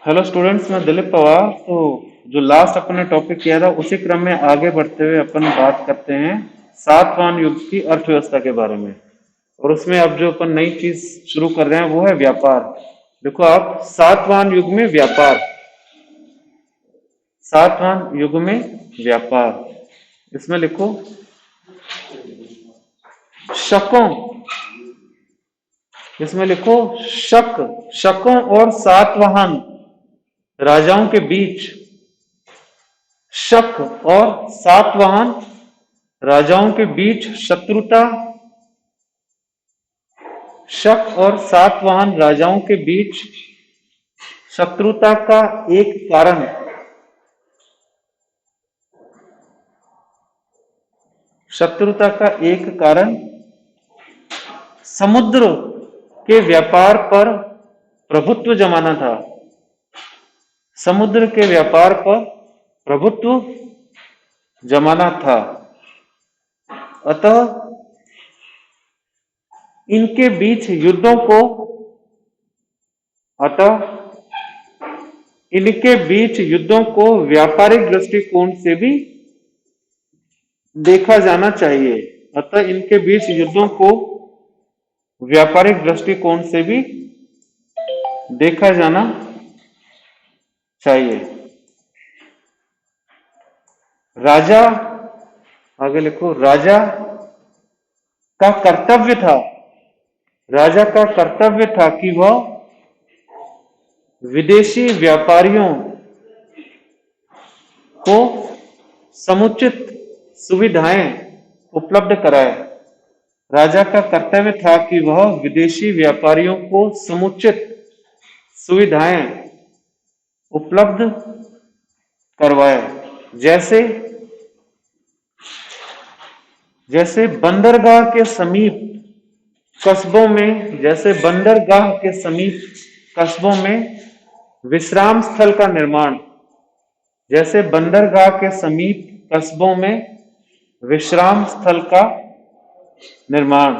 Hello students, मैं दिलीप पवार। तो जो लास्ट अपन ने टॉपिक किया था उसी क्रम में आगे बढ़ते हुए अपन बात करते हैं सातवां युग की अर्थव्यवस्था के बारे में। और उसमें अब जो अपन नई चीज शुरू कर रहे हैं वो है व्यापार। देखो आप, सातवां युग में व्यापार, सातवां युग में व्यापार, इसमें लिखो शकों, इसमें लिखो शक, शकों और सातवाहन राजाओं के बीच, शक और सातवाहन राजाओं के बीच शत्रुता, शक और सातवाहन राजाओं के बीच शत्रुता का एक कारण, शत्रुता का एक कारण समुद्र के व्यापार पर प्रभुत्व जमाना था। समुद्र के व्यापार पर प्रभुत्व जमाना था। अतः इनके बीच युद्धों को, अतः इनके बीच युद्धों को व्यापारिक दृष्टिकोण से भी देखा जाना चाहिए। अतः इनके बीच युद्धों को व्यापारिक दृष्टिकोण से भी देखा जाना चाहिए। राजा, आगे लिखो, राजा का कर्तव्य था, राजा का कर्तव्य था कि वह विदेशी व्यापारियों को समुचित सुविधाएं उपलब्ध कराए। राजा का कर्तव्य था कि वह विदेशी व्यापारियों को समुचित सुविधाएं उपलब्ध करवाए। जैसे जैसे बंदरगाह के समीप कस्बों में, जैसे बंदरगाह के समीप कस्बों में विश्राम स्थल का निर्माण, जैसे बंदरगाह के समीप कस्बों में विश्राम स्थल का निर्माण,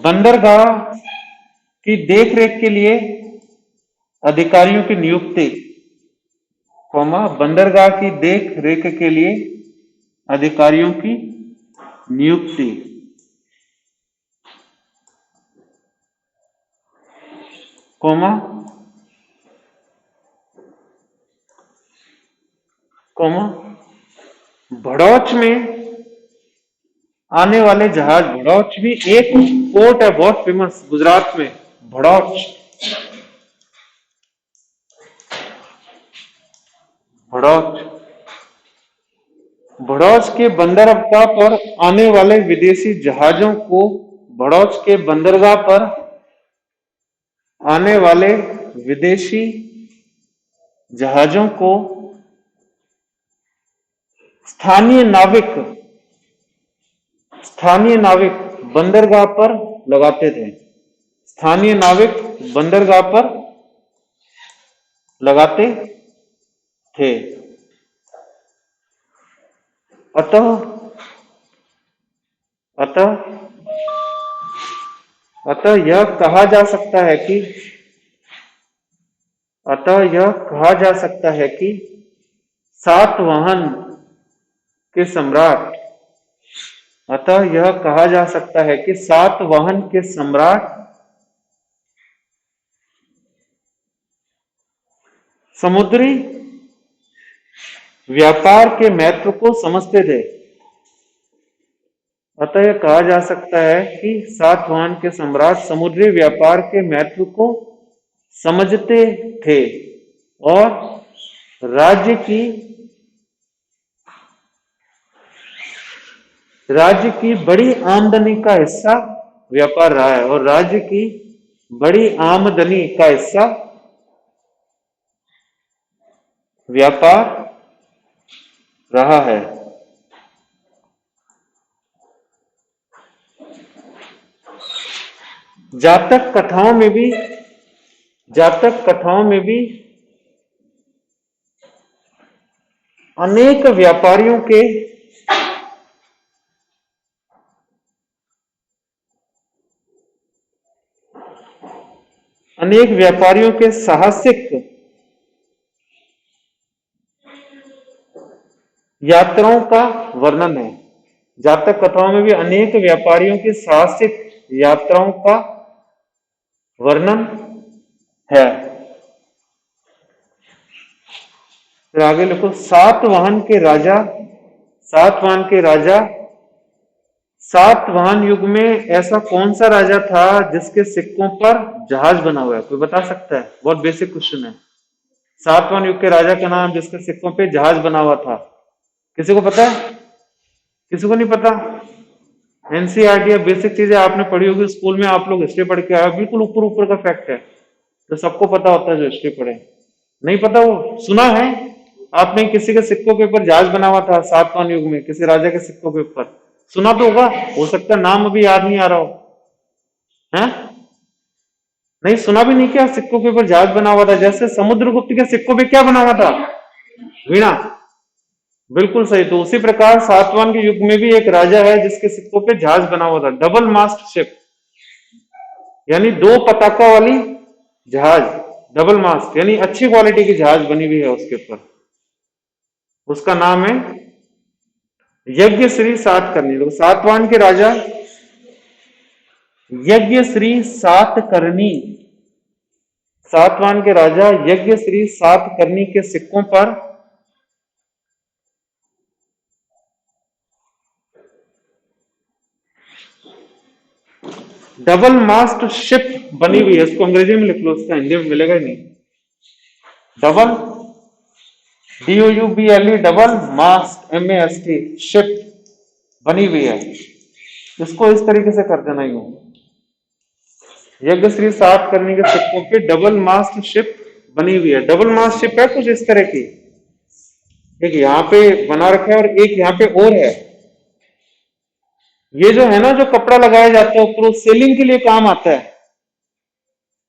बंदरगाह की देखरेख के लिए अधिकारियों की नियुक्ति, बंदरगाह की देख रेख के लिए अधिकारियों की नियुक्ति, कोमा कोमा भड़ौच में आने वाले जहाज, भड़ौच भी एक पोर्ट है बहुत फेमस गुजरात में, भड़ौच, भड़ौच, भड़ौच के बंदरगाह पर आने वाले विदेशी जहाजों को, भड़ौच के बंदरगाह पर आने वाले विदेशी जहाजों को स्थानीय नाविक, स्थानीय नाविक बंदरगाह पर लगाते थे, स्थानीय नाविक बंदरगाह पर लगाते थे। अतः अतः अतः यह कहा जा सकता है कि, अतः यह कहा जा सकता है कि सातवाहन के सम्राट, अतः यह कहा जा सकता है कि सातवाहन के सम्राट समुद्री व्यापार के महत्व को समझते थे। अतः यह कहा जा सकता है कि सातवाहन के सम्राट समुद्री व्यापार के महत्व को समझते थे और राज्य की बड़ी आमदनी का हिस्सा व्यापार रहा है, और राज्य की बड़ी आमदनी का हिस्सा व्यापार रहा है। जातक कथाओं में भी अनेक व्यापारियों के अनेक व्यापारियों के साहसिक यात्राओं का वर्णन है। जातक कथाओं में भी अनेक व्यापारियों की साहसिक यात्राओं का वर्णन है। फिर आगे लिखो, सातवाहन के राजा सातवाहन युग में ऐसा कौन सा राजा था जिसके सिक्कों पर जहाज बना हुआ है? कोई बता सकता है? बहुत बेसिक क्वेश्चन है। सातवाहन युग के राजा का नाम जिसके सिक्कों पे जहाज बना हुआ था, किसी को पता है? किसी को नहीं पता? एनसीईआरटी या बेसिक चीजें आपने पढ़ी होगी स्कूल में, आप लोग हिस्ट्री पढ़ के आए, बिल्कुल ऊपर ऊपर का फैक्ट है, तो सबको पता होता है जो हिस्ट्री पढ़े। नहीं पता, वो सुना है आपने, किसी के सिक्कों के ऊपर जहाज बना हुआ था सातवाहन युग में, किसी राजा के सिक्कों के ऊपर सुना तो होगा, हो सकता है नाम अभी याद नहीं आ रहा हो। है नहीं सुना भी नहीं क्या? सिक्कों के ऊपर जहाज बना हुआ था, जैसे समुद्रगुप्त के सिक्कों पे क्या बना हुआ था? वीणा। बिल्कुल सही। तो उसी प्रकार सातवाहन के युग में भी एक राजा है जिसके सिक्कों पे जहाज बना हुआ था, डबल मास्ट शिप, यानी दो पताका वाली जहाज, डबल मास्ट यानी अच्छी क्वालिटी की जहाज बनी हुई है उसके ऊपर। उसका नाम है यज्ञ श्री सातकर्णी। तो सातवाहन के राजा यज्ञ श्री सातकर्णी, सातवाहन के राजा यज्ञ श्री सातकर्णी के सिक्कों पर डबल मास्ट शिप बनी हुई है। इसको अंग्रेजी में लिख लो, उसका हिंदी में मिलेगा ही नहीं। डबल DOUBLE डबल मास्ट MAST शिप बनी हुई है। इसको इस तरीके से कर देना, यूं यज्ञ श्री सातकर्णी के सिक्कों पे डबल मास्ट शिप बनी हुई है। डबल मास्ट शिप है कुछ इस तरह की, एक यहाँ पे बना रखा है और एक यहाँ पे और है। ये जो है ना, जो कपड़ा लगाया जाता है ऊपर, सेलिंग के लिए काम आता है,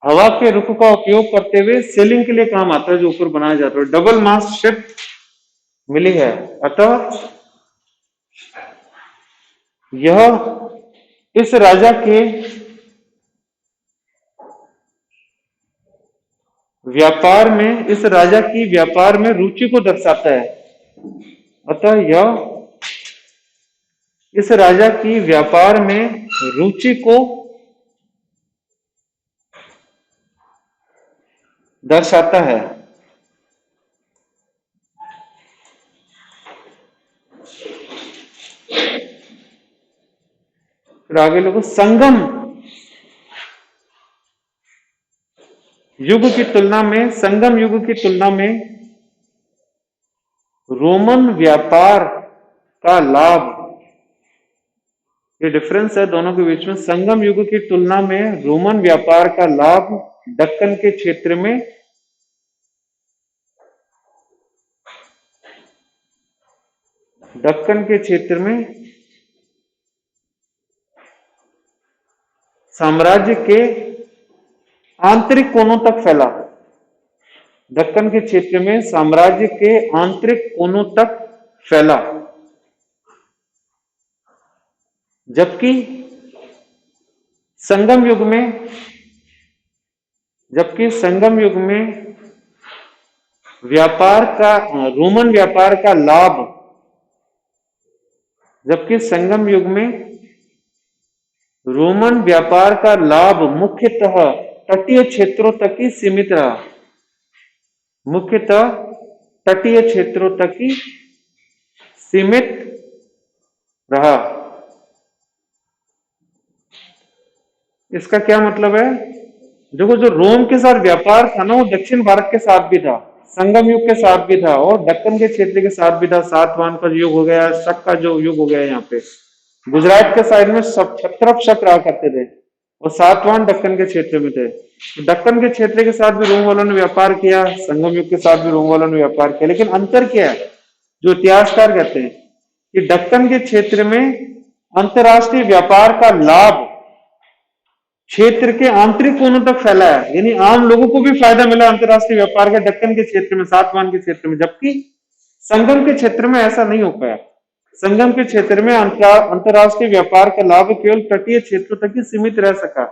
हवा के रुख का उपयोग करते हुए सेलिंग के लिए काम आता है, जो ऊपर बनाया जाता है। डबल मास्ट शिप मिली है। अतः यह इस राजा के व्यापार में, इस राजा की व्यापार में रुचि को दर्शाता है। अतः यह इस राजा की व्यापार में रुचि को दर्शाता है। फिर आगे लोगों, संगम युग की तुलना में, संगम युग की तुलना में रोमन व्यापार का लाभ, ये डिफरेंस है दोनों के बीच में। संगम युग की तुलना में रोमन व्यापार का लाभ दक्कन के क्षेत्र में साम्राज्य के आंतरिक कोनों तक फैला। दक्कन के क्षेत्र में साम्राज्य के आंतरिक कोनों तक फैला, जबकि संगम युग में व्यापार का, रोमन व्यापार का लाभ, जबकि संगम युग में रोमन व्यापार का लाभ मुख्यतः तटीय क्षेत्रों तक ही सीमित रहा, मुख्यतः तटीय क्षेत्रों तक ही सीमित रहा। इसका क्या मतलब है? देखो, जो रोम के साथ व्यापार था ना, वो दक्षिण भारत के साथ भी था, संगम युग के साथ भी था, और दक्कन के क्षेत्र के साथ भी था। सातवाहन का युग हो गया, शक का जो युग हो गया, यहाँ पे गुजरात के साइड में सब छत्रप शक रहा करते थे, और सातवाहन दक्कन के क्षेत्र में थे। दक्कन के क्षेत्र के साथ भी रोम वालों ने व्यापार किया, संगम युग के साथ भी रोम वालों ने व्यापार किया। लेकिन अंतर क्या है, जो इतिहासकार कहते हैं कि दक्कन के क्षेत्र में अंतरराष्ट्रीय व्यापार का लाभ क्षेत्र के आंतरिक कोनों तक फैला है, यानी आम लोगों को भी फायदा मिला अंतरराष्ट्रीय व्यापार का दक्कन के क्षेत्र में, सातवाहन के क्षेत्र में। जबकि संगम के क्षेत्र में ऐसा नहीं हो पाया। संगम के क्षेत्र में अंतरराष्ट्रीय व्यापार का लाभ केवल तटीय क्षेत्रों तक ही सीमित रह सका,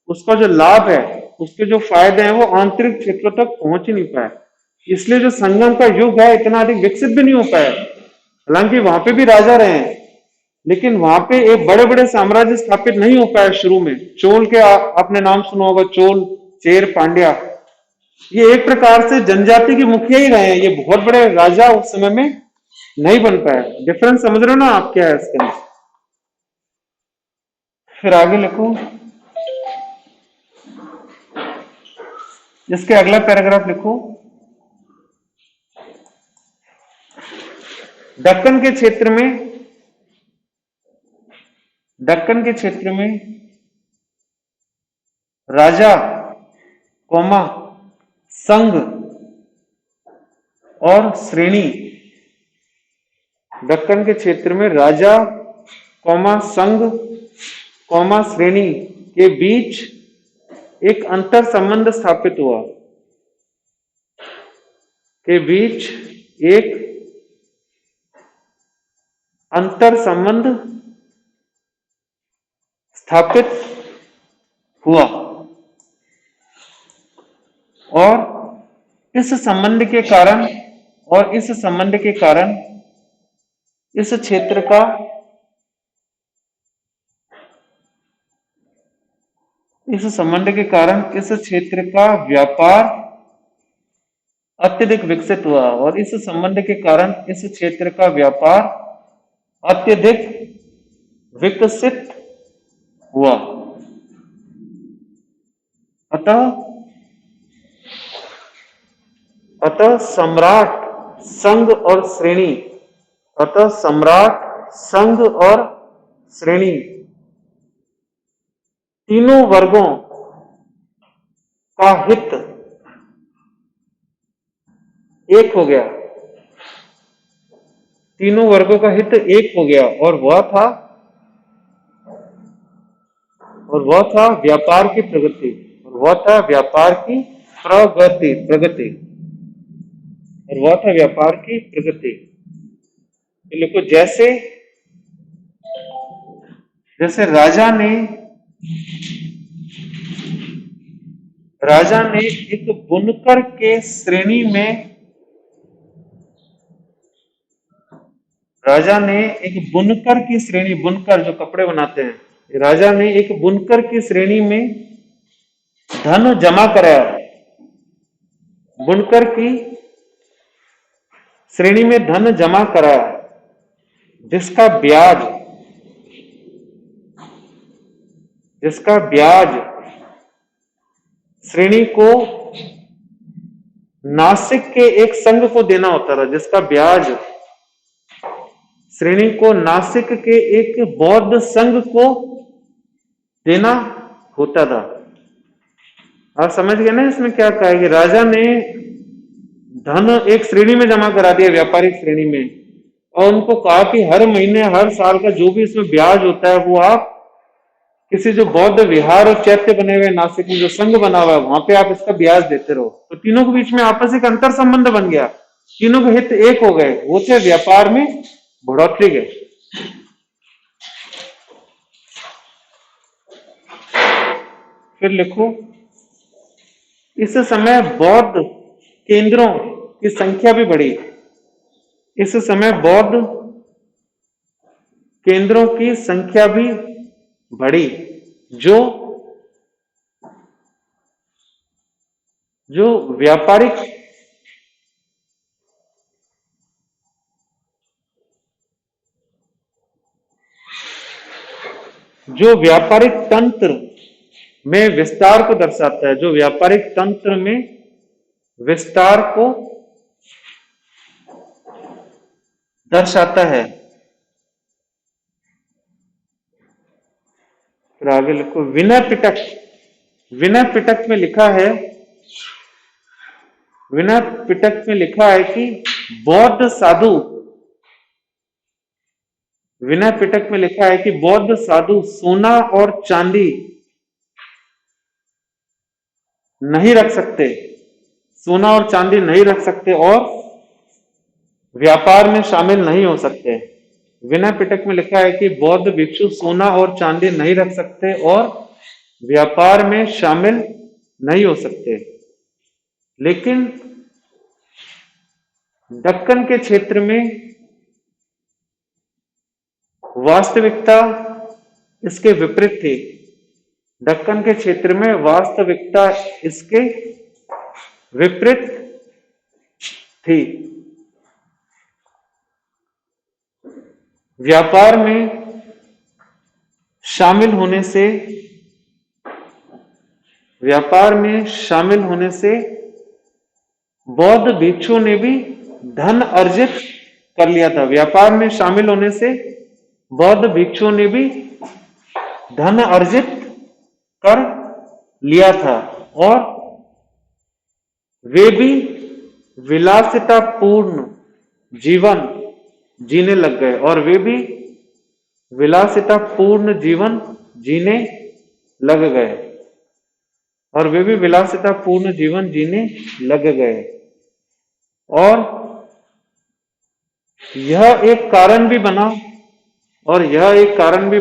उसका जो लाभ है, उसके जो फायदे हैं वो आंतरिक क्षेत्रों तक पहुंच ही नहीं पाए। इसलिए जो संगम का युग है इतना अधिक विकसित भी नहीं हो पाया। हालांकि वहां पे भी राजा रहे हैं, लेकिन वहां पे एक बड़े बड़े साम्राज्य स्थापित नहीं हो पाए शुरू में। चोल के आपने नाम सुना होगा, चोल, चेर, पांड्या, ये एक प्रकार से जनजाति के मुखिया ही रहे हैं। ये बहुत बड़े राजा उस समय में नहीं बन पाए। डिफरेंस समझ रहे हो ना आप क्या है इसके अंदर। फिर आगे लिखो, इसके अगला पैराग्राफ लिखो। दक्कन के क्षेत्र में, दक्कन के क्षेत्र में राजा, कौमा, संघ और श्रेणी, दक्कन के क्षेत्र में राजा, कौमा, संघ, कौमा, श्रेणी के बीच एक अंतर संबंध स्थापित हुआ, के बीच एक अंतर संबंध स्थापित हुआ और इस संबंध के कारण, और इस संबंध के कारण इस क्षेत्र का, इस संबंध के कारण इस क्षेत्र का व्यापार अत्यधिक विकसित हुआ, और इस संबंध के कारण इस क्षेत्र का व्यापार अत्यधिक विकसित हुआ। अतः सम्राट, संघ और श्रेणी, अतः सम्राट, संघ और श्रेणी तीनों वर्गों का हित एक हो गया, तीनों वर्गों का हित एक हो गया, और वह था व्यापार की प्रगति, और वह था व्यापार की प्रगति, और वह था व्यापार की प्रगति। देखो, जैसे जैसे राजा ने एक बुनकर के श्रेणी में, राजा ने एक बुनकर की श्रेणी, बुनकर जो कपड़े बनाते हैं, राजा ने एक बुनकर की श्रेणी में धन जमा कराया, बुनकर की श्रेणी में धन जमा कराया, जिसका ब्याज श्रेणी को नासिक के एक संघ को देना होता था, जिसका ब्याज श्रेणी को नासिक के एक बौद्ध संघ को देना होता था। आप समझ गए ना इसमें क्या कहा है कि राजा ने धन एक श्रेणी में जमा करा दिया, व्यापारिक श्रेणी में, और उनको कहा कि हर महीने, हर साल का जो भी इसमें ब्याज होता है वो आप किसी जो बौद्ध विहार और चैत्य बने हुए नासिक में जो संघ बना हुआ है वहां पे आप इसका ब्याज देते रहो। तो तीनों के बीच में आपस एक अंतर संबंध बन गया, तीनों के हित एक हो गए, वो थे व्यापार में बढ़ोतरी गए। फिर लिखो, इस समय बौद्ध केंद्रों की संख्या भी बढ़ी, इस समय बौद्ध केंद्रों की संख्या भी बढ़ी, जो व्यापारिक तंत्र में विस्तार को दर्शाता है, जो व्यापारिक तंत्र में विस्तार को दर्शाता है। फिर आगे लिखो, विनय पिटक, विनय पिटक में लिखा है, विनय पिटक में लिखा है कि बौद्ध साधु, विनय पिटक में लिखा है कि बौद्ध साधु सोना और चांदी नहीं रख सकते, सोना और चांदी नहीं रख सकते और व्यापार में शामिल नहीं हो सकते। विनय पिटक में लिखा है कि बौद्ध भिक्षु सोना और चांदी नहीं रख सकते और व्यापार में शामिल नहीं हो सकते। लेकिन दक्कन के क्षेत्र में वास्तविकता इसके विपरीत थी। दक्कन के क्षेत्र में वास्तविकता इसके विपरीत थी। व्यापार में शामिल होने से बौद्ध भिक्षुओं ने भी धन अर्जित कर लिया था। व्यापार में शामिल होने से बौद्ध भिक्षुओं ने भी धन अर्जित कर लिया था और वे भी विलासितापूर्ण जीवन जीने लग गए और वे भी विलासितापूर्ण जीवन जीने लग गए और वे भी विलासितापूर्ण जीवन जीने लग गए। और यह एक कारण भी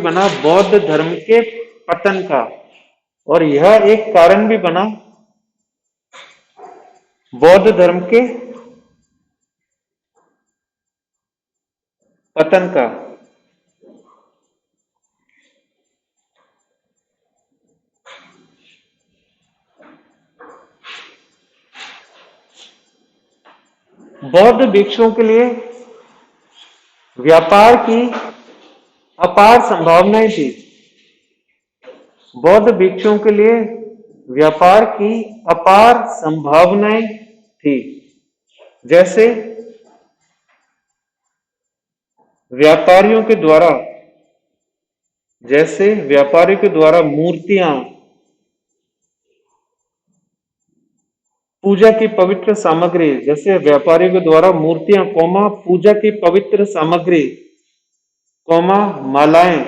बना बौद्ध धर्म के पतन का। और यह एक कारण भी बना बौद्ध धर्म के पतन का। बौद्ध भिक्षुओं के लिए व्यापार की अपार संभावनाएं थी। बौद्ध भिक्षुओं के लिए व्यापार की अपार संभावनाएं थी। जैसे व्यापारियों के द्वारा मूर्तियां, पूजा की पवित्र सामग्री, जैसे व्यापारियों के द्वारा मूर्तियां, पूजा की पवित्र सामग्री, मालाएं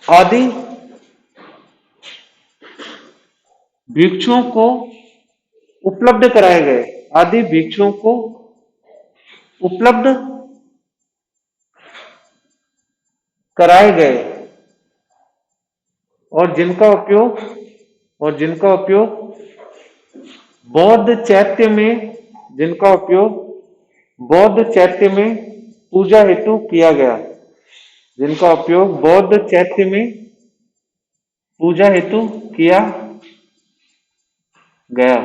आदि भिक्षुओं को उपलब्ध कराए गए और जिनका उपयोग बौद्ध चैत्य में पूजा हेतु किया गया।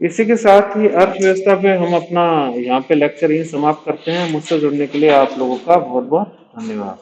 इसी के साथ ही अर्थव्यवस्था पे हम अपना यहाँ पे लेक्चर यही समाप्त करते हैं। मुझसे जुड़ने के लिए आप लोगों का बहुत बहुत धन्यवाद।